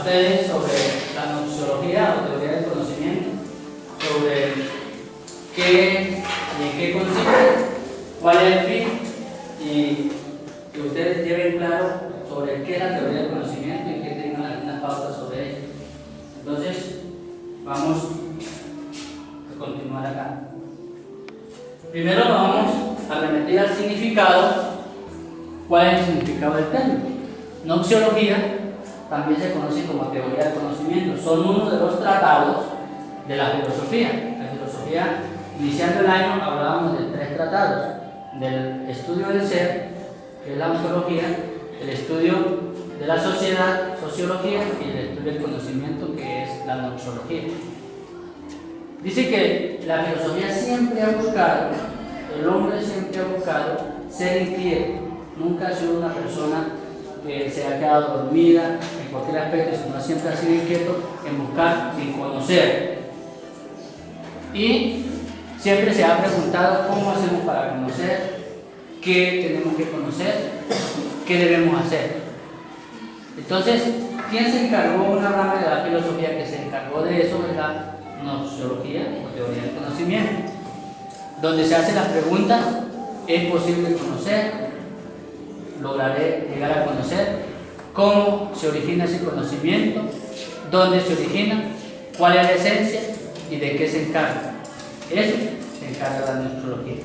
ustedes sobre la noxiología o teoría del conocimiento, sobre qué y en qué consiste, cuál es el fin, y que ustedes lleven claro sobre qué es la teoría del conocimiento y que tengan algunas pautas sobre ella. Entonces, vamos a continuar acá. Primero nos vamos a remitir al significado. ¿Cuál es el significado del término? Noxiología también se conoce como teoría del conocimiento. Son uno de los tratados de la filosofía. La filosofía, iniciando el año, hablábamos de 3 tratados: del estudio del ser, que es la ontología, el estudio de la sociedad, sociología, y el estudio del conocimiento, que es la noxiología. Dice que la filosofía siempre ha buscado, el hombre siempre ha buscado ser inquieto. Nunca ha sido una persona que se ha quedado dormida en cualquier aspecto, sino siempre ha sido inquieto en buscar, en conocer. Y siempre se ha preguntado cómo hacemos para conocer, qué tenemos que conocer, qué debemos hacer. Entonces, ¿quién se encargó? Una rama de la filosofía que se encargó de eso es la noxiología o teoría del conocimiento, donde se hacen las preguntas: ¿es posible conocer? ¿Lograré llegar a conocer? ¿Cómo se origina ese conocimiento? ¿Dónde se origina? ¿Cuál es la esencia? ¿Y de qué se encarga? Eso se encarga la noxiología.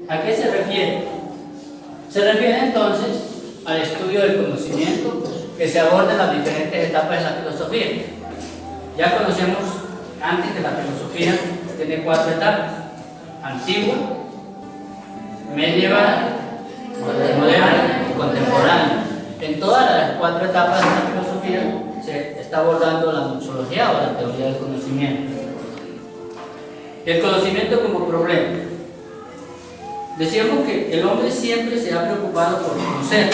¿A qué se refiere? Se refiere entonces al estudio del conocimiento que se aborda en las diferentes etapas de la filosofía. Ya conocemos antes que la filosofía tiene 4 etapas: antigua, medieval, moderna y contemporánea. En todas las 4 etapas de la filosofía se está abordando la noxiología o la teoría del conocimiento. El conocimiento como problema. Decíamos que el hombre siempre se ha preocupado por conocer,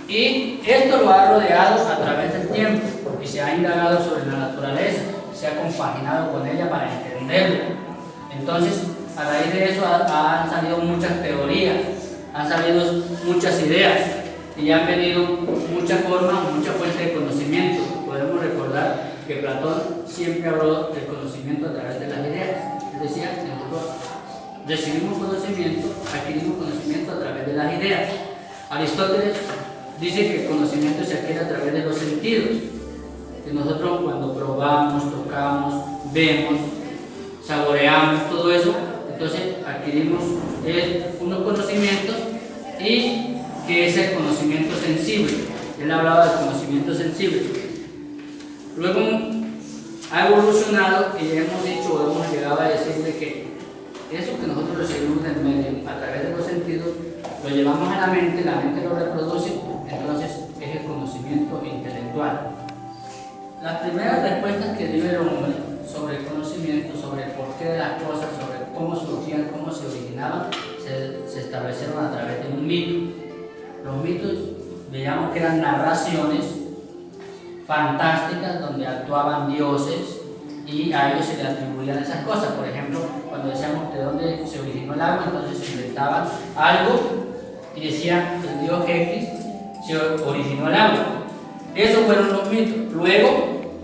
y esto lo ha rodeado a través del tiempo y se ha indagado sobre la naturaleza, se ha compaginado con ella para entenderla. Entonces, a raíz de eso han salido muchas teorías, han salido muchas ideas y han venido muchas formas, muchas fuentes de conocimiento. Podemos recordar que Platón siempre habló del conocimiento a través de las ideas. Él decía que nosotros recibimos conocimiento, adquirimos conocimiento a través de las ideas. Aristóteles dice que el conocimiento se adquiere a través de los sentidos, que nosotros cuando probamos, tocamos, vemos, saboreamos, todo eso, entonces adquirimos unos conocimientos, y que es el conocimiento sensible. Él hablaba del conocimiento sensible. Luego ha evolucionado y hemos dicho, o hemos llegado a decirle que eso que nosotros recibimos del medio a través de los sentidos lo llevamos a la mente lo reproduce, entonces es el conocimiento intelectual. Las primeras respuestas que dio el hombre sobre el conocimiento, sobre el porqué de las cosas, sobre cómo surgían, cómo se originaban, se establecieron a través de un mito. Los mitos, veíamos que eran narraciones fantásticas donde actuaban dioses y a ellos se les atribuían esas cosas. Por ejemplo, cuando decíamos de dónde se originó el agua, entonces se inventaban algo y decían el dios X se originó el agua. Esos fueron los mitos. Luego,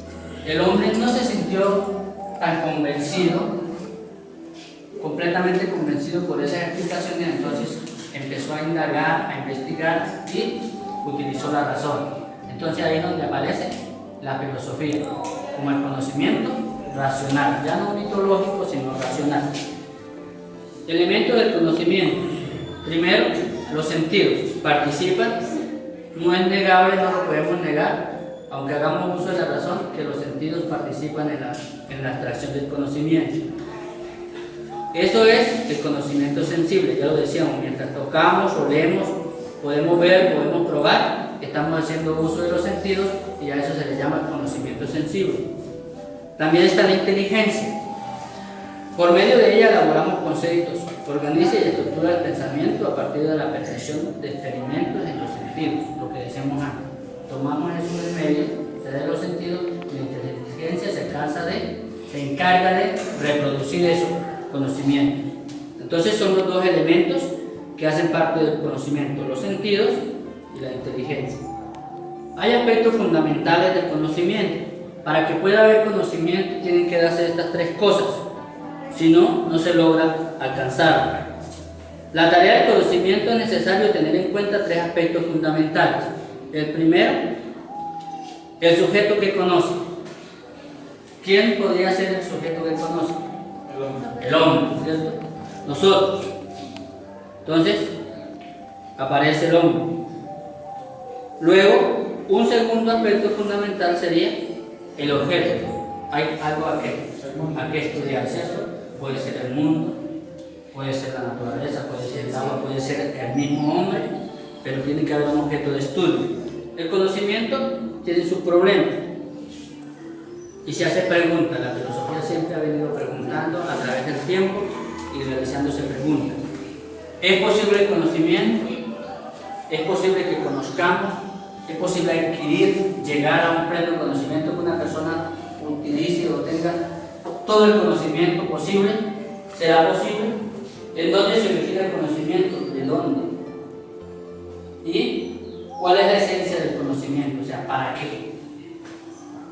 el hombre no se sintió tan convencido, completamente convencido por esas explicaciones, entonces empezó a indagar, a investigar y utilizó la razón. Entonces ahí es donde aparece la filosofía, como el conocimiento racional, ya no mitológico, sino racional. Elementos del conocimiento. Primero, los sentidos participan, no es negable, no lo podemos negar, aunque hagamos uso de la razón, que los sentidos participan en la extracción del conocimiento. Eso es el conocimiento sensible, ya lo decíamos, mientras tocamos, olemos, podemos ver, podemos probar, estamos haciendo uso de los sentidos y a eso se le llama conocimiento sensible. También está la inteligencia. Por medio de ella elaboramos conceptos, organiza y estructura el pensamiento a partir de la percepción de experimentos en los sentidos, lo que decíamos antes. Tomamos eso del medio, de los sentidos, y la inteligencia se encarga de reproducir esos conocimientos. Entonces son los dos elementos que hacen parte del conocimiento, los sentidos y la inteligencia. Hay aspectos fundamentales del conocimiento. Para que pueda haber conocimiento tienen que darse estas tres cosas, si no, no se logra alcanzar. La tarea del conocimiento es necesario tener en cuenta tres aspectos fundamentales. El primero, el sujeto que conoce. ¿Quién podría ser el sujeto que conoce? El hombre, ¿cierto? Nosotros. Entonces, aparece el hombre. Luego, un segundo aspecto fundamental sería el objeto. Hay algo a que estudiar, ¿cierto? Puede ser el mundo, puede ser la naturaleza, puede ser el agua, puede ser el mismo hombre, pero tiene que haber un objeto de estudio. El conocimiento tiene sus problemas y se hace preguntas. La filosofía siempre ha venido preguntando a través del tiempo y realizándose preguntas. ¿Es posible el conocimiento? ¿Es posible que conozcamos? ¿Es posible adquirir, llegar a un pleno conocimiento, que una persona utilice o tenga todo el conocimiento posible? ¿Será posible? ¿En dónde se origina el conocimiento? ¿De dónde? ¿Y cuál es la esencia del conocimiento? O sea, ¿para qué?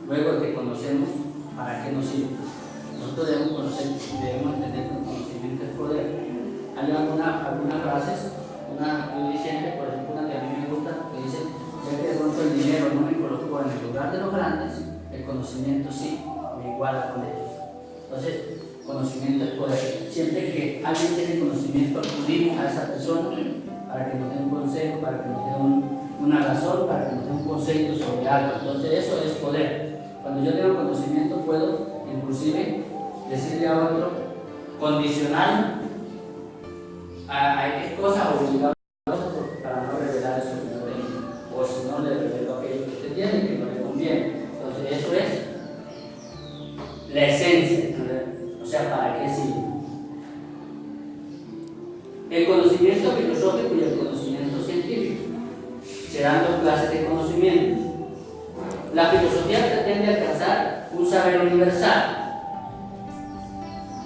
Luego de que conocemos, ¿para qué nos sirve? Nosotros debemos conocer, debemos entender que el conocimiento es poder. Hay algunas frases, una muy diciente, por ejemplo, una que a mí me gusta, que dice: ya que de pronto el dinero no me colocó en el lugar de los grandes, el conocimiento sí me iguala con ellos. Entonces, conocimiento es poder. Siempre que alguien tiene conocimiento, acudimos a esa persona para que nos dé un consejo, para que nos dé una razón, para que nos dé un concepto sobre algo. Entonces, eso es poder. Cuando yo tengo conocimiento, puedo inclusive decirle a otro, condicionar a X cosa, obligar a otro para no revelar eso que no tengo, o si no le revelo aquello que usted tiene que no le conviene. Entonces, eso es la esencia, o sea, ¿para qué sirve? El conocimiento filosófico y el conocimiento científico. Se dan dos clases de conocimiento. La filosofía pretende alcanzar un saber universal.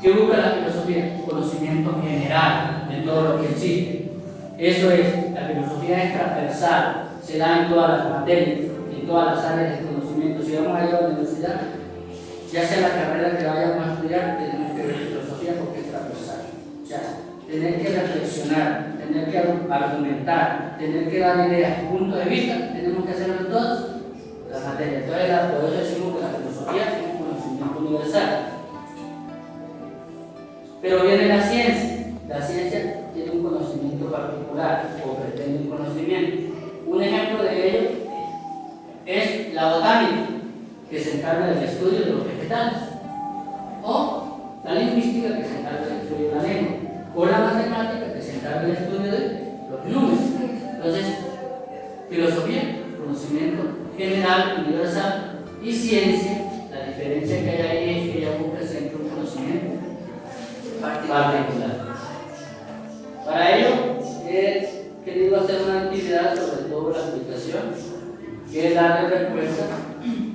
¿Qué busca la filosofía? Conocimiento general de todo lo que existe. Eso es, la filosofía es transversal, se da en todas las materias, en todas las áreas de conocimiento. Si vamos allá a la universidad, ya sea la carrera que vayamos a estudiar, tenemos que ver filosofía porque es transversal. O sea, tener que reflexionar, tener que argumentar, tener que dar ideas, puntos de vista, tenemos que hacerlo en todas las materias. Entonces, por eso decimos que la filosofía es un conocimiento universal. Pero viene la ciencia. La ciencia tiene un conocimiento particular o pretende un conocimiento. Un ejemplo de ello es la botánica, que se encarga del estudio de los vegetales, o la lingüística, que se encarga del estudio de la lengua, o la matemática, que se encarga del estudio de los números. Entonces, filosofía, conocimiento general, universal, y ciencia, la diferencia que hay ahí es que ella busca siempre un conocimiento particular. Para ello, he querido hacer una actividad, sobre todo la aplicación, que es darle respuesta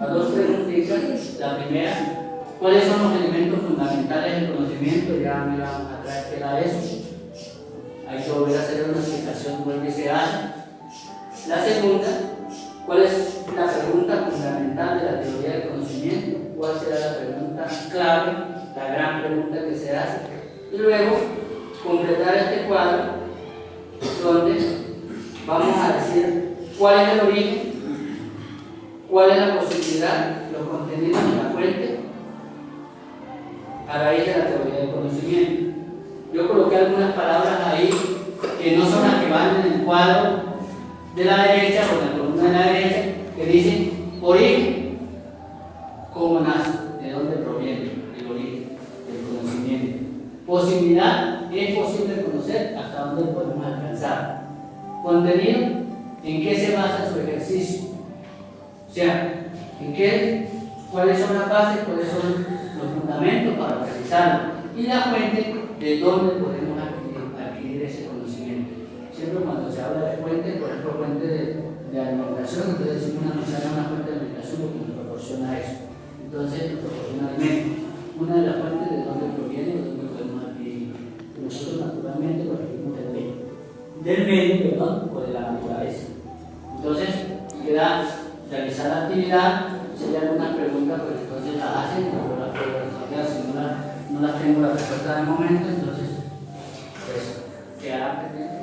a dos preguntitas. La primera, ¿cuáles son los elementos fundamentales del conocimiento? Ya me van a traer que era eso. Hay que volver a hacer una explicación de qué se hace. La segunda, ¿cuál es la pregunta fundamental de la teoría del conocimiento? ¿Cuál será la pregunta clave, la gran pregunta que se hace? Y luego, completar este cuadro donde vamos a decir cuál es el origen, cuál es la posibilidad, los contenidos de la fuente a raíz de la teoría del conocimiento. Yo coloqué algunas palabras ahí que no son las que van en el cuadro de la derecha o en la columna de la derecha, que dicen origen, cómo nace, de dónde proviene el origen del conocimiento. Posibilidad, es posible conocer hasta dónde podemos alcanzar. Contenido, en qué se basa su ejercicio. O sea, cuáles son las bases, cuáles son los fundamentos para realizarlo. Y la fuente, de dónde podemos adquirir ese conocimiento. Siempre cuando se habla de fuente, por ejemplo, fuente de alimentación, entonces decimos una fuente de alimentación porque nos proporciona eso. Entonces nos proporciona alimento. Una de las fuentes de dónde proviene, de dónde podemos adquirir. Nosotros naturalmente lo adquirimos del medio, o de la naturaleza. Entonces, queda realizar la actividad. Si hay alguna pregunta, pues entonces la hacen, yo la puedo responder. Si no la tengo la respuesta de momento, entonces, pues, queda pendiente.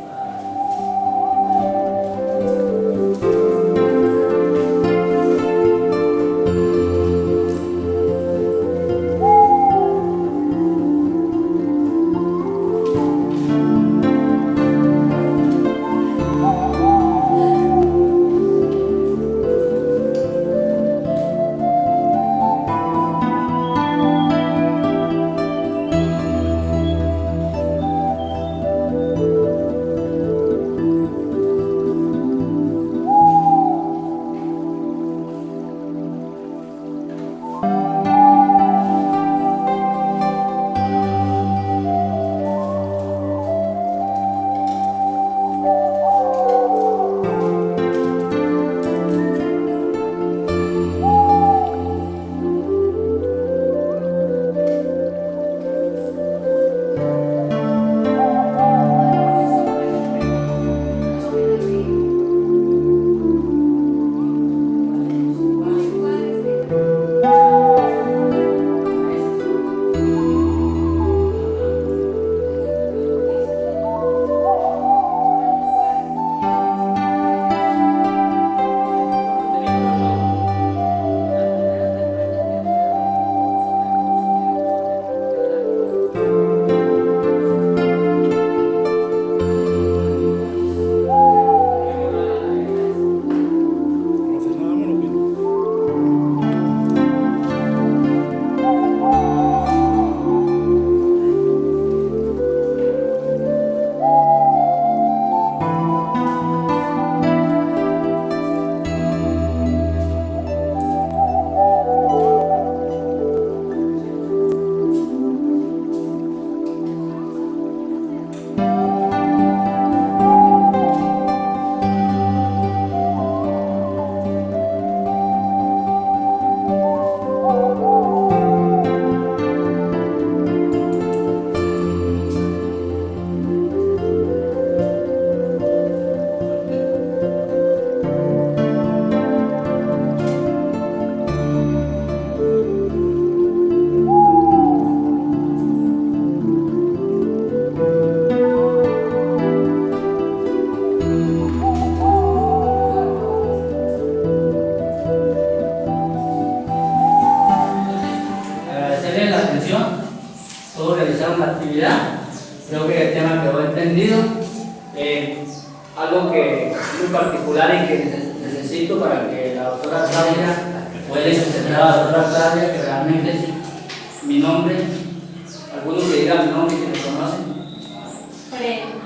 Todos realizaron la actividad, creo que el tema quedó entendido. Algo que muy particular y que necesito para que la doctora Claudia pueda presentar a la doctora Claudia, que realmente es mi nombre, algunos que digan mi nombre que me conocen.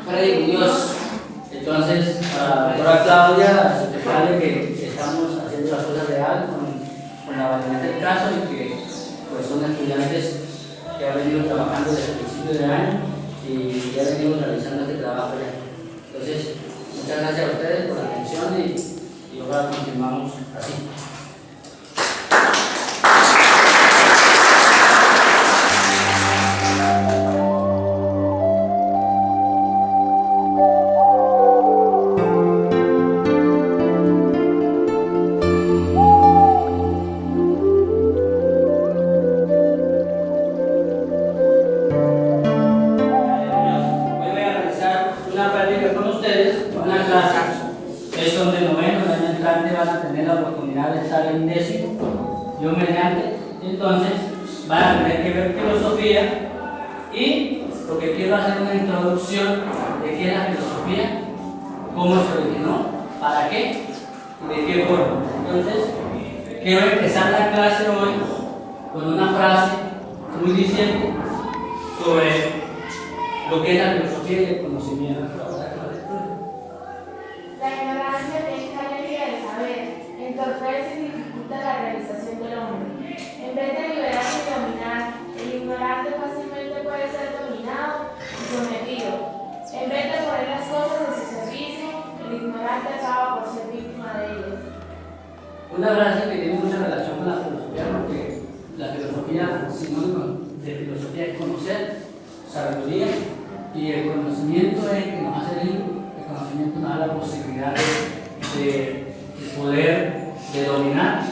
Freddy Muñoz. Entonces, a la doctora Claudia, explicarle que estamos haciendo las cosas real con la validez del caso y que pues, son estudiantes que han venido trabajando desde el principio de año y ya venimos realizando este trabajo ya. Entonces, muchas gracias a ustedes por la atención y ojalá continuamos así. Es donde noveno, el año entrante van a tener la oportunidad de estar en décimo, yo mediante, entonces van a tener que ver filosofía y lo que quiero hacer es una introducción de qué es la filosofía, cómo se originó, para qué y de qué forma. Entonces, quiero empezar la clase hoy con una frase muy diciente sobre lo que es la filosofía y el conocimiento. La ignorancia tiene carencia de saber, entorpece y dificulta la realización del hombre. En vez de liberarse y dominar, el ignorante fácilmente puede ser dominado y sometido. En vez de poner las cosas a su servicio, el ignorante acaba por ser víctima de ellas. Una frase que tiene mucha relación con la filosofía, porque la filosofía, sinónimo de filosofía es conocer, sabiduría, y el conocimiento es que nos hace libre. El conocimiento nos da la posibilidad de el poder de dominar,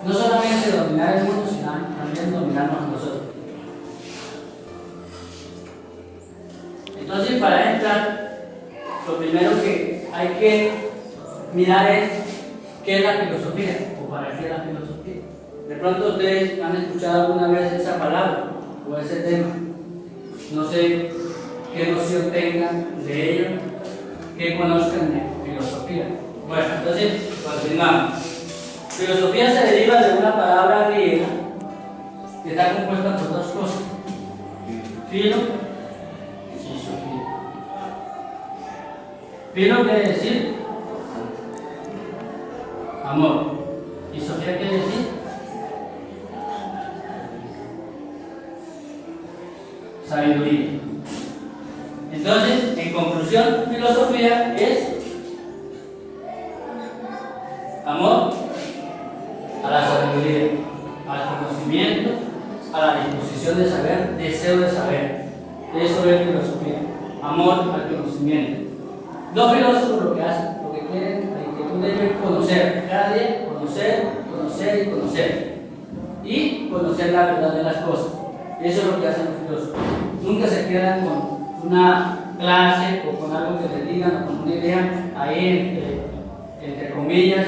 no solamente dominar el mundo, sino también dominarnos a nosotros. Entonces, para entrar, lo primero que hay que mirar es qué es la filosofía o para qué es la filosofía. De pronto ustedes han escuchado alguna vez esa palabra o ese tema. No sé qué noción tengan de ello, qué conozcan de filosofía. Bueno, entonces continuamos. Filosofía se deriva de una palabra griega que está compuesta por dos cosas: filo y sofía. Filo quiere decir amor, y sofía quiere decir sabiduría. Entonces, en conclusión, filosofía es amor a la sabiduría, al conocimiento, a la disposición de saber, deseo de saber. Eso es filosofía, amor al conocimiento. Los filósofos lo que hacen, lo que quieren, la inquietud de ellos es conocer, cada día conocer, conocer y conocer. Y conocer la verdad de las cosas. Eso es lo que hacen los filósofos. Nunca se quedan con una clase o con algo que les digan o con una idea ahí entre comillas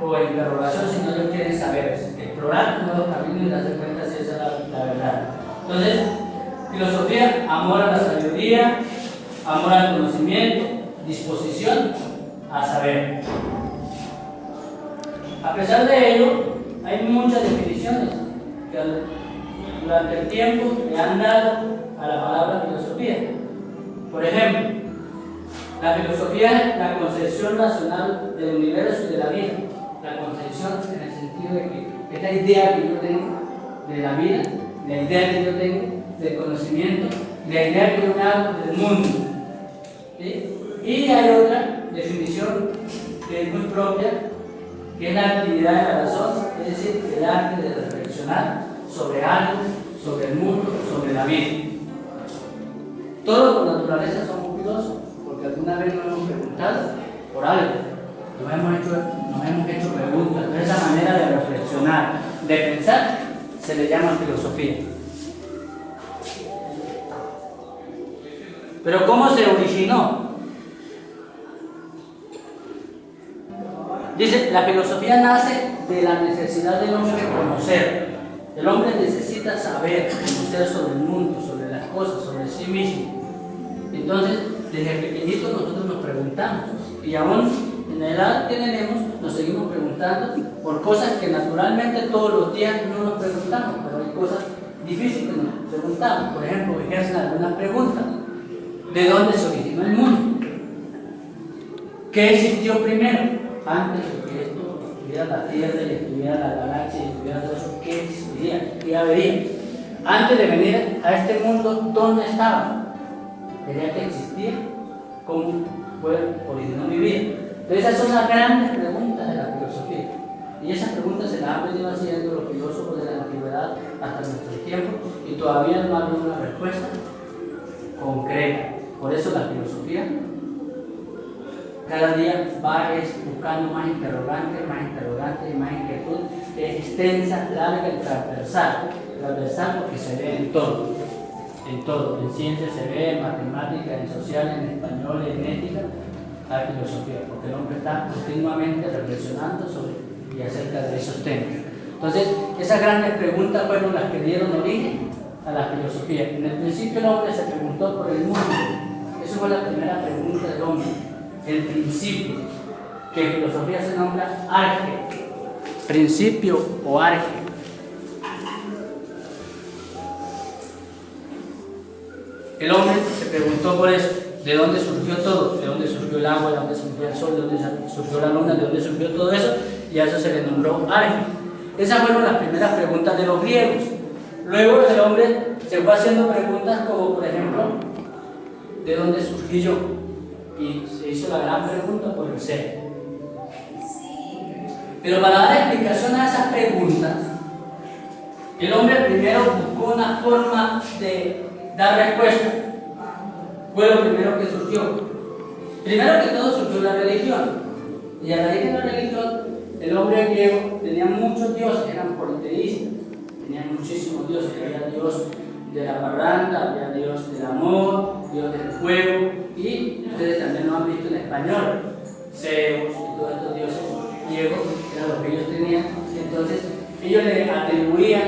o interrogación, sino ellos quieren saber, explorar nuevos caminos y darse cuenta si esa es la verdad. Entonces, filosofía, amor a la sabiduría, amor al conocimiento, disposición a saber. A pesar de ello, hay muchas definiciones que durante el tiempo le han dado a la palabra filosofía. Por ejemplo, la filosofía es la concepción racional del universo y de la vida. La concepción en el sentido de que es la idea que yo tengo de la vida, la idea que yo tengo del conocimiento, la idea que yo me hago del mundo. ¿Sí? Y hay otra definición que es muy propia, que es la actividad de la razón, es decir, el arte de reflexionar sobre algo, sobre el mundo, sobre la vida. Todos por naturaleza somos filósofos, porque alguna vez nos hemos preguntado por algo, nos hemos hecho preguntas. De esa manera de reflexionar, de pensar, se le llama filosofía. Pero ¿cómo se originó? Dice, la filosofía nace de la necesidad del hombre de conocer. El hombre necesita saber, conocer sobre el mundo, sobre las cosas, sobre sí mismo. Entonces, desde pequeñitos nosotros nos preguntamos, y aún en la edad que tenemos nos seguimos preguntando por cosas que naturalmente todos los días no nos preguntamos, pero hay cosas difíciles que nos preguntamos. Por ejemplo, ejercen algunas preguntas. ¿De dónde se originó el mundo? ¿Qué existió primero? Antes de que esto estuviera la Tierra y estuviera la galaxia y estuviera todo eso, ¿qué existiría? ¿Qué habría? Antes de venir a este mundo, ¿dónde estaba? ¿Tenía que existir? ¿Cómo originó mi vida? Entonces esas son las grandes preguntas de la filosofía. Y esas preguntas se las han venido haciendo los filósofos de la antigüedad hasta nuestros tiempos y todavía no ha habido una respuesta concreta. Por eso la filosofía cada día va buscando más interrogantes y más inquietud. Es extensa, larga y transversal. Transversal porque se ve en todo. En todo, en ciencia se ve, en matemáticas, en sociales, en español, en ética, la filosofía, porque el hombre está continuamente reflexionando sobre y acerca de esos temas. Entonces, esas grandes preguntas fueron las que dieron origen a la filosofía. En el principio el hombre se preguntó por el mundo. Esa fue la primera pregunta del hombre, el principio, que en filosofía se nombra arge, principio o arge. El hombre se preguntó por eso, ¿de dónde surgió todo? ¿De dónde surgió el agua? ¿De dónde surgió el sol? ¿De dónde surgió la luna? ¿De dónde surgió todo eso? Y a eso se le nombró arge. Esas fueron las primeras preguntas de los griegos. Luego el hombre se fue haciendo preguntas como, por ejemplo, ¿de dónde surgí yo? Y se hizo la gran pregunta por el ser. Pero para dar explicación a esas preguntas, el hombre primero buscó una forma de dar respuesta. Fue lo primero que surgió. Primero que todo surgió la religión. Y a raíz de la religión, el hombre griego tenía muchos dioses, eran politeístas, tenían muchísimos dioses. Había Dios de la parranda, había Dios del amor, Dios del fuego, y ustedes también lo han visto en español, Zeus y todos estos dioses griegos eran lo que ellos tenían. Entonces ellos le atribuían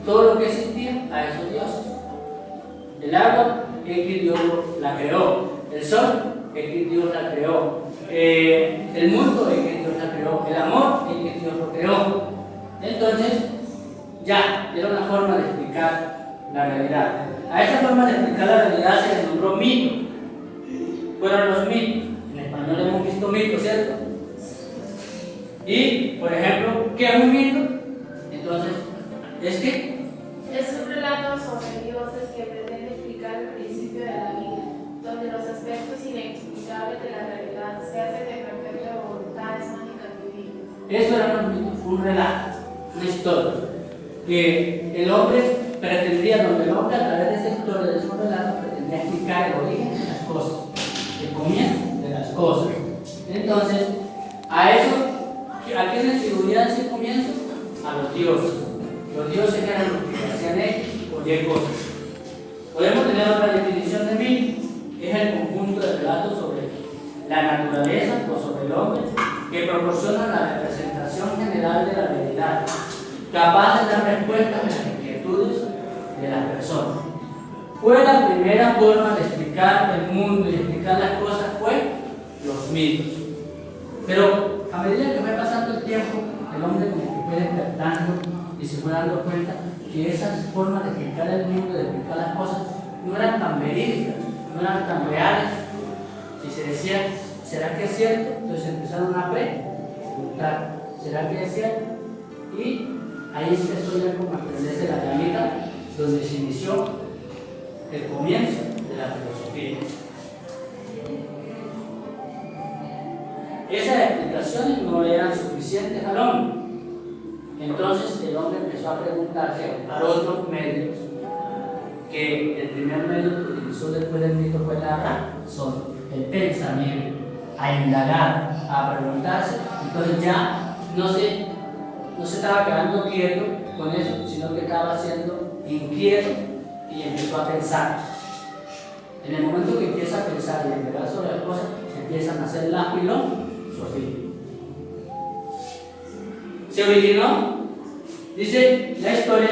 todo lo que existía a esos dioses. El agua es que Dios la creó, el sol es que Dios la creó, el mundo es que Dios la creó, el amor es que Dios lo creó. Entonces ya era una forma de explicar la realidad. A esa forma de explicar la realidad se le nombró mito. Fueron los mitos. En español hemos visto mitos, ¿cierto? Y, por ejemplo, ¿qué es un mito? Entonces, es que es un relato sobre dioses que pretende explicar el principio de la vida, donde los aspectos inexplicables de la realidad se hacen de perfecta voluntades mágicas divinas. eso era un mito, un relato, una historia. Que el hombre pretendía, donde el hombre a través de esa historia, de esos relatos, pretendía explicar el origen de las cosas, el comienzo de las cosas. Entonces, a eso, ¿a quién le atribuían ese comienzo? A los dioses. Los dioses eran los que hacían X o Y cosas. Podemos tener otra definición de mito, es el conjunto de relatos sobre la naturaleza o sobre el hombre que proporcionan la representación general de la realidad, capaz de dar respuestas a las inquietudes de las personas. Fue la primera forma de explicar el mundo y explicar las cosas, fue los mitos. Pero a medida que fue pasando el tiempo, el hombre como que fue despertando y se fue dando cuenta que esas formas de explicar el mundo, de explicar las cosas, no eran tan verídicas, no eran tan reales. Y se decía, ¿será que es cierto? Entonces empezaron a preguntar, ¿será que es cierto? Y ahí empezó ya como a prenderse la llamita, donde se inició el comienzo de la filosofía. Esas explicaciones no eran suficientes al hombre. Entonces el hombre empezó a preguntarse a otros medios, que el primer medio que utilizó después del mito fue la razón, el pensamiento, a indagar, a preguntarse. Entonces ya no se estaba quedando quieto con eso, sino que estaba siendo inquieto y empezó a pensar. En el momento que empieza a pensar y a indagar sobre las cosas, empiezan a hacer la filosofía. Se originó, dice la historia,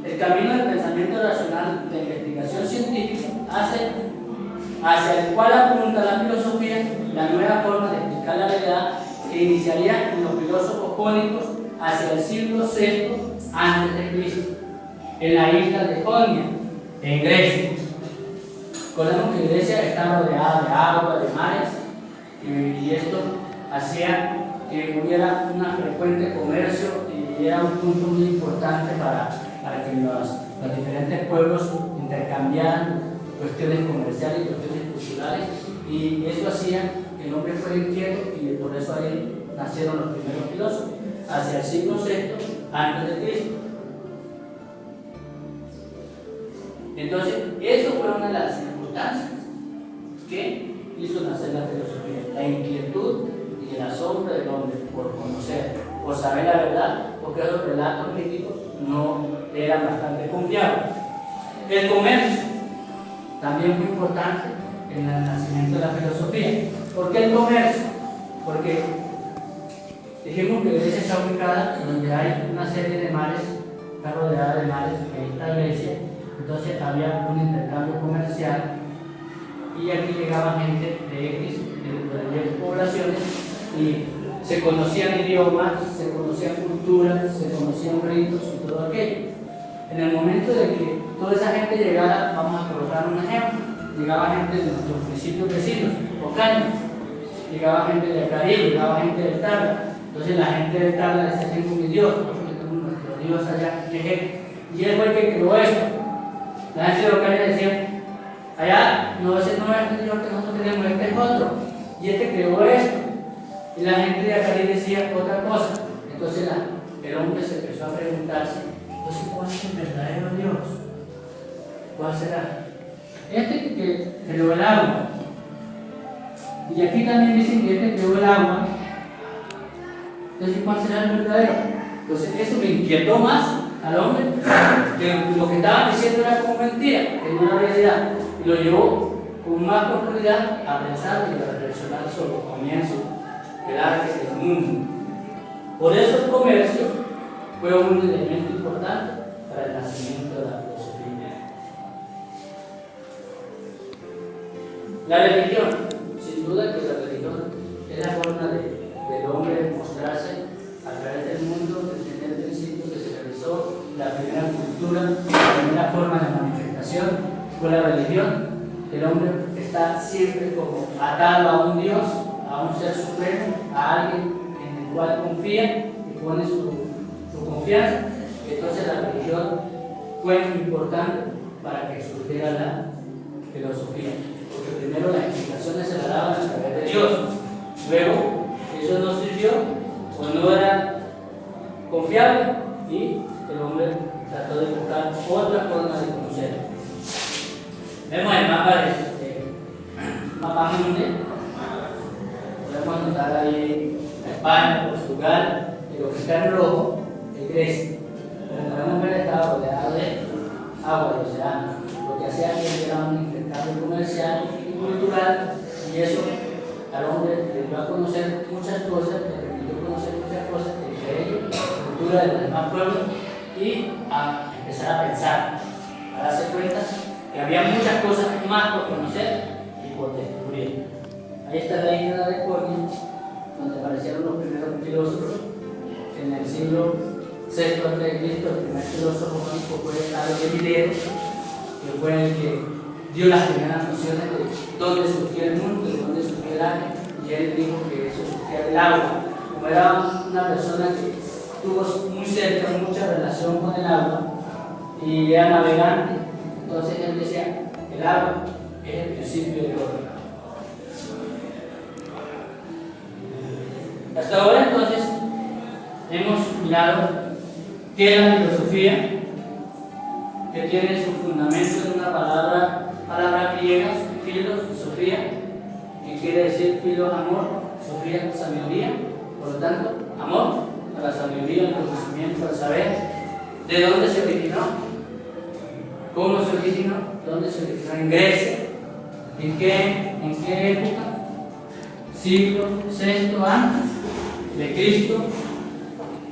el camino del pensamiento racional de investigación científica hacia el cual apunta la filosofía, la nueva forma de explicar la realidad que iniciaría en los filósofos jónicos hacia el siglo VI a.C., en la isla de Jonia, en Grecia. Recordemos que Grecia está rodeada de agua, de mares, y esto hacía que hubiera un frecuente comercio y era un punto muy importante para que los diferentes pueblos intercambiaran cuestiones comerciales y cuestiones culturales, y eso hacía que el hombre fuera inquieto, y por eso ahí nacieron los primeros filósofos, hacia el siglo VI a.C. Entonces, eso fue una de las circunstancias que hizo nacer la filosofía, la inquietud y el asombro del hombre por conocer, por saber la verdad, porque los relatos míticos no eran bastante confiables. El comercio también muy importante en el nacimiento de la filosofía. ¿Por qué el comercio? Porque dijimos que Grecia está ubicada donde hay una serie de mares, está rodeada de mares, que ahí está Grecia. Entonces había un intercambio comercial y aquí llegaba gente de X, de 10 poblaciones, y se conocían idiomas, se conocían culturas, se conocían ritos y todo aquello. En el momento de que toda esa gente llegara, vamos a colocar un ejemplo, llegaba gente de nuestros municipios vecinos, Ocaña, llegaba gente de Caribe, llegaba gente del Tarra. Entonces la gente del Tarra decía, tengo mi Dios, nosotros tenemos nuestro Dios allá, y él fue el que creó esto. La gente de Ocaña decía, allá no, ese no es el Dios que nosotros tenemos, este es otro, y este creó esto. Y la gente de Acari decía otra cosa. Entonces el hombre se empezó a preguntarse, entonces, ¿cuál es el verdadero Dios? ¿Cuál será? Este que creó el agua. Y aquí también dicen que este creó el agua, Entonces, ¿cuál será el verdadero? Entonces, eso me inquietó más al hombre, que lo que estaban diciendo era como mentira, que no era realidad, y lo llevó con más profundidad a pensar y a reflexionar sobre el comienzo del arte del mundo. Por eso el comercio fue un elemento importante para el nacimiento de la filosofía. La religión, sin duda que la religión es la forma del hombre mostrarse a través del mundo desde el principio que se realizó. La primera cultura, la primera forma de manifestación fue la religión. El hombre está siempre como atado a un Dios, a un ser supremo, a alguien en el cual confía y pone su confianza. Entonces la religión fue muy importante para que surgiera la filosofía, porque primero las explicaciones se las daban a través de Dios, luego eso no sirvió o no era confiable y el hombre trató de buscar otra forma de conocer. Vemos el mapa mundial, podemos notar ahí España, Portugal, y lo que está en rojo es Grecia. Como podemos ver, estaba rodeado de agua y océano, lo que hacía que era un intercambio comercial y cultural, y eso al hombre le dio a conocer muchas cosas, le permitió conocer muchas cosas, entre ellos la cultura de los demás pueblos, y a empezar a pensar, a darse cuenta que había muchas cosas más por conocer y por descubrir. Ahí está la isla de Cornia, donde aparecieron los primeros filósofos. En el siglo VI a.C., el primer filósofo jónico fue Galileo, que fue el que dio las primeras nociones de dónde surgía el mundo, de dónde surgía el aire, y él dijo que eso surgía del agua. Como era una persona que tuvo muy cerca, mucha relación con el agua, y era navegante, entonces él decía, el agua es el principio de todo. Hasta ahora entonces hemos mirado que la filosofía, que tiene su fundamento en una palabra griega, filos, sofía, que quiere decir filos, amor, sofía, sabiduría, por lo tanto, amor a la sabiduría, al conocimiento, al saber. ¿De dónde se originó? ¿Cómo se originó? ¿Dónde se originó? En Grecia. ¿En qué época? Siglo VI antes de Cristo.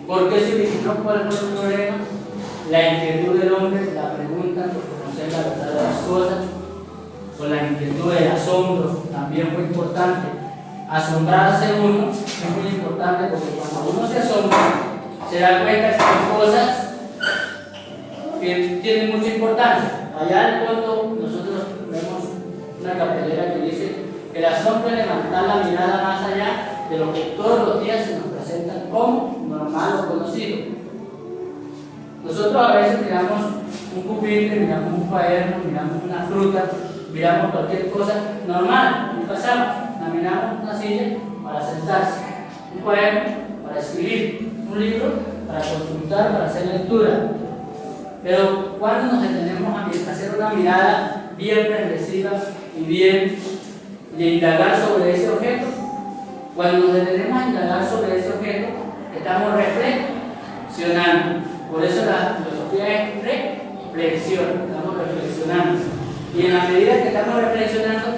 ¿Por qué se originó? ¿Cuál fue el problema? La inquietud del hombre, la pregunta por conocer la verdad de las cosas, o la inquietud del asombro, también fue importante. Asombrarse uno es muy importante, porque cuando uno se asombra, se da cuenta que hay cosas que tienen mucha importancia. Allá al fondo nosotros vemos una cartelera que dice que el asombro es levantar la mirada más allá de lo que todos los días se nos presenta como normal o conocido. Nosotros a veces miramos un pupitre, miramos un cuaderno, miramos una fruta, miramos cualquier cosa normal y pasamos. Miramos una silla para sentarse, un cuaderno para escribir, un libro para consultar, para hacer lectura. Pero cuando nos detenemos a hacer una mirada bien reflexiva y bien de indagar sobre ese objeto, cuando nos detenemos a indagar sobre ese objeto, estamos reflexionando. Por eso la filosofía es reflexión, estamos reflexionando. Y en la medida que estamos reflexionando,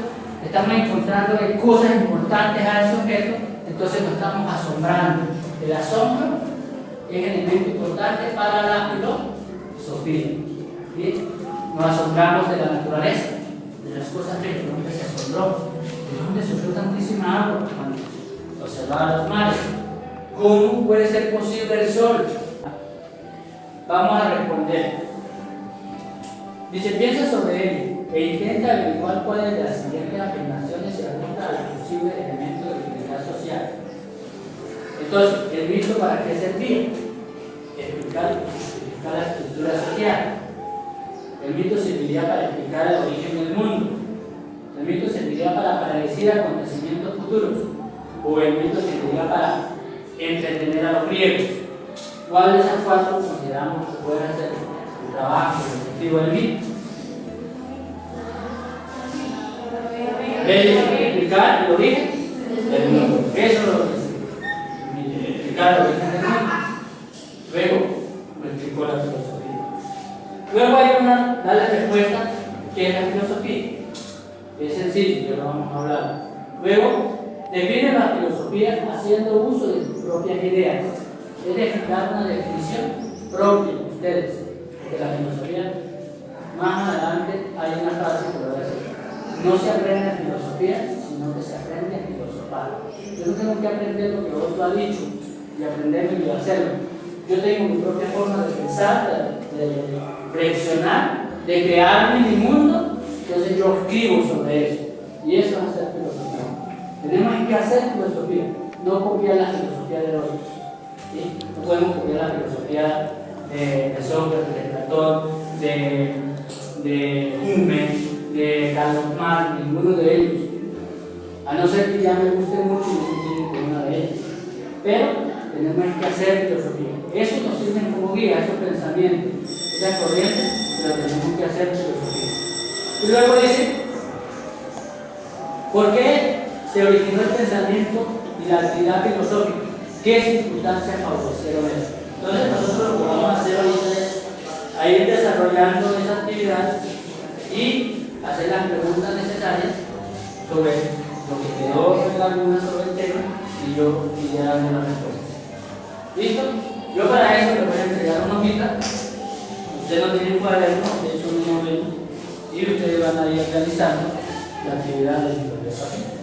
estamos encontrando cosas importantes a ese objeto, entonces nos estamos asombrando. El asombro es el elemento importante para la filosofía. ¿Sí? Nos asombramos de la naturaleza, de las cosas bellas. El hombre se asombró. ¿De dónde surgió tantísima agua? Cuando observaba los mares. ¿Cómo puede ser posible el sol? Vamos a responder. Dice, piensa sobre ello e intenta averiguar cuáles de las siguientes afirmaciones se ajusta al posible elemento de utilidad social. Entonces, ¿el mito para qué servía? Explicar la estructura social. El mito serviría para explicar el origen del mundo. El mito serviría para predecir acontecimientos futuros. O el mito serviría para entretener a los griegos. ¿Cuál de esas cuatro consideramos que puede ser el trabajo, el objetivo del mito? Explicar el origen del mundo. Eso es lo que es. explicar el origen del mundo. Luego me explicó la filosofía. Luego hay una, dale respuesta, ¿qué es la filosofía? Es sencillo, ya lo vamos a hablar. Luego, define la filosofía haciendo uso de sus propias ideas. Es decir, dar una definición propia de ustedes, porque la filosofía, más adelante hay una frase que lo voy a decir. No se aprende en filosofía, sino que se aprende en filosofar. Yo no tengo que aprender lo que otro ha dicho y aprenderlo y hacerlo. Yo tengo mi propia forma de pensar, de reflexionar, de crearme mi mundo, entonces yo escribo sobre eso. Y eso es hacer filosofía. Tenemos que hacer filosofía, no copiar la filosofía de otros. ¿Sí? No podemos copiar la filosofía de Sócrates, de Platón, de Hume, de Carlos Marx, ninguno de ellos. A no ser que ya me guste mucho y no tiene con una de ellas. Pero tenemos que hacer filosofía. Eso nos sirve como guía, esos pensamientos, esas corrientes, pero tenemos que hacer filosofía. Y luego dice, ¿por qué se originó el pensamiento y la actividad filosófica? ¿Qué circunstancias favorecieron eso? Entonces nosotros lo que vamos a hacer ahorita es a ir desarrollando esa actividad y hacer las preguntas necesarias sobre lo que quedó en la luna sobre el tema y yo iré dando las respuestas. ¿Listo? Yo para eso le voy a entregar una hojita. Ustedes no tienen cuaderno, de hecho no lo ven, y ustedes van a ir realizando la actividad de biblioteca.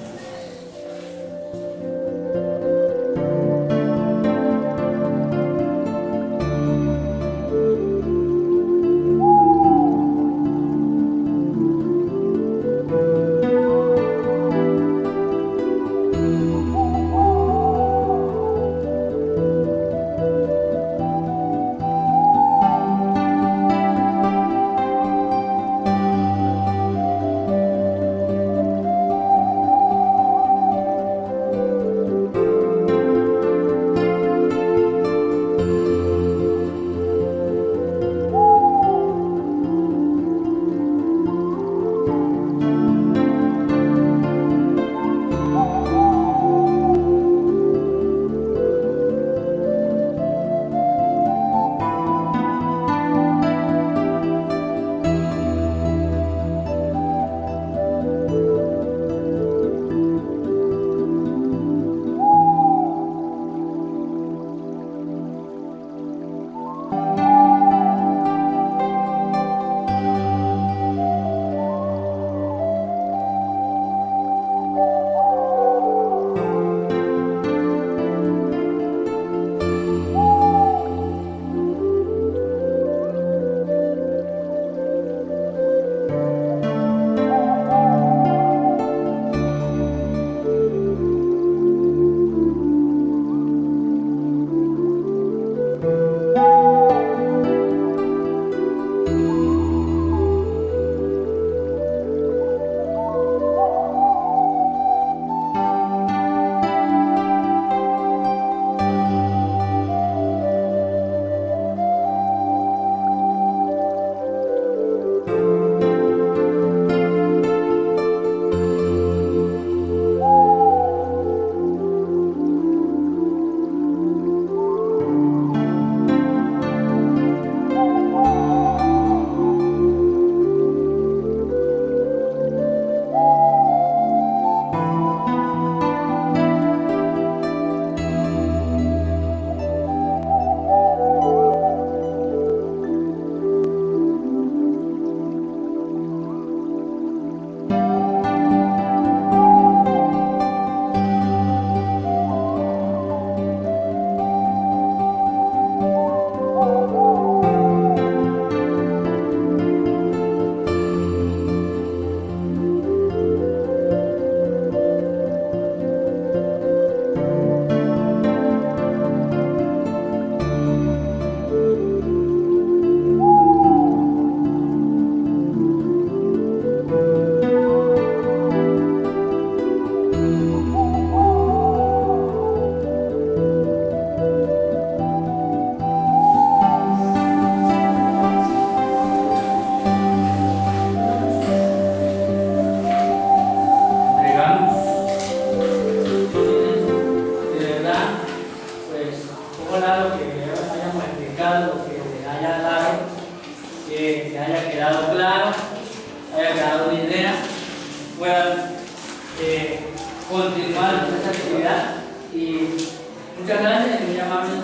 Y muchas gracias y muy amables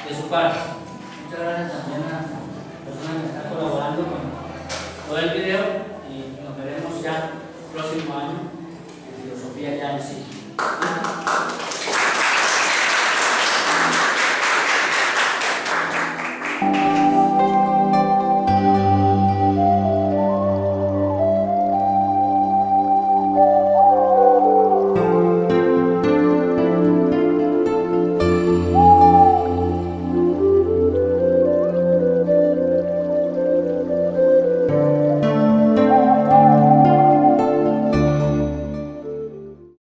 de su parte. Muchas gracias también a la persona que está colaborando con todo el video y nos veremos ya el próximo año de filosofía ya en sí.